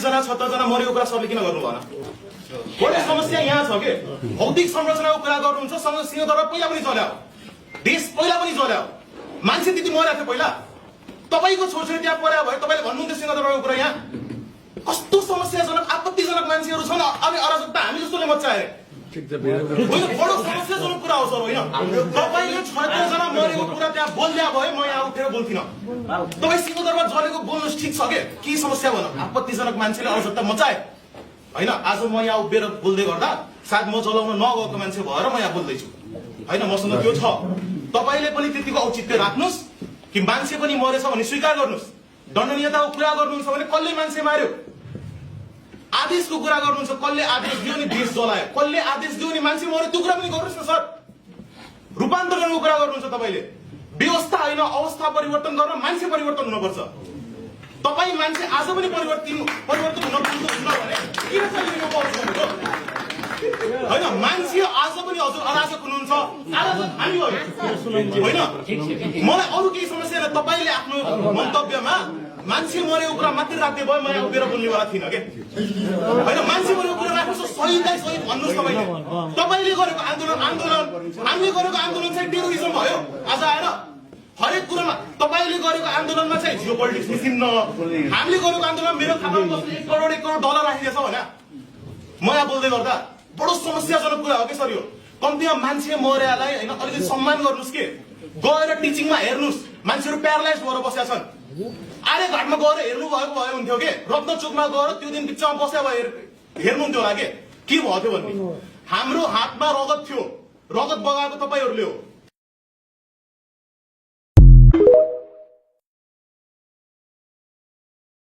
जना 76 जना मरेको कुरा सरले किन गर्नु भएन? बढी समस्या यहाँ छ के भौतिक संरचनाको कुरा गर्नुहुन्छ सिंहदरबार पहिला पनि चल्यो, देश पहिला पनि चल्यो, मान्छे त्यति मरेको थियो पहिला। तपाईको छोरछोरी त्यहाँ पर्या भयो, तपाईले भन्नुहुन्थ्यो सिंहदरबारको कुरा। यहाँ कस्तो समस्याजनक आपत्तिजनक मान्छेहरू छन्, अनि अराजकता हामी जस्तोले मच्चाए होइन। बडो समस्याजनक कुरा हो सर, होइन? तपाईले 76 जना मरेको कुरा त्यहाँ बोल्दा भए म यहाँ उठेर बोल्थिन। तपाई सिंहदरबार जलेको बोल्नु ठिक छ के समस्या भन? आपत्तिजनक मान्छेले अराजकता मच्चाए होइन। आज म यहाँ उभिएर बोल्दै गर्दा सायद म जलाउन नगएको मान्छे भएर म यहाँ बोल्दैछु होइन। मसँग त्यो छ। तपाईले पनि त्यतिको औचित्य राख्नुस् कि मान्छे पनि मरेछ भने स्वीकार गर्नुस्। दण्डनीयताको कुरा गर्नुहुन्छ भने कसले मान्छे मार्यो? आदेशको कुरा गर्नुहुन्छ, कसले आदेश दियो नि देश जलायो, कसले आदेश दियो नि मान्छे मर्यो, त्यो कुरा पनि गर्नुहोस् न सर। रूपान्तरणको कुरा गर्नुहुन्छ तपाईले। व्यवस्था होइन, अवस्था परिवर्तन गर्न मान्छे परिवर्तन हुनुपर्छ। तपाई मान्छे आज पनि परिवर्तन हुन पुग्नुहुन्न भने किन चाहिँ यो पाउँछ होइन? मान्छे आज पनि हजुर अराजक हुनुहुन्छ, अराजक हामी होइन। मलाई अरू केही समस्या छैन। तपाईले आफ्नो मन्तव्यमा मान्छे मरेको कुरा मात्रै राख्दै भयो, म यहाँ उभिएर बोल्नेवाला थिइनँ के होइन। मान्छे मरेको कुरा राख्नुहोस्, सहीलाई सही भन्नुहोस्। तपाईँले गरेको आन्दोलन हामीले गरेको आन्दोलन चाहिँ टेरोरिजम भयो। आज आएर हरेक कुरामा तपाईँले गरेको आन्दोलनमा चाहिँ जियो पोलिटिक्स मिसिन्न। हामीले गरेको आन्दोलनमा मेरो खातामा $1 करोड डलर राखिदिएछ भने म यहाँ बोल्दै गर्दा बडो समस्याजनक कुरा हो कि सर यो। कम्तीमा मान्छे मर्यालाई होइन अलिकति सम्मान गर्नुहोस् के। गएर टिचिङमा हेर्नुहोस्, मान्छेहरू प्यारालाइज भएर बसेका छन्। आर्य घाटमा गएर हेर्नु भएको भए हुन्थ्यो के। रत्नचोकमा गएर त्यो दिन बिचमा बस्या भए हेर्नुहुन्थ्यो होला के भयो थियो भन्ने। हाम्रो हातमा रगत थियो, रगत बगाएको तपाईँहरूले हो।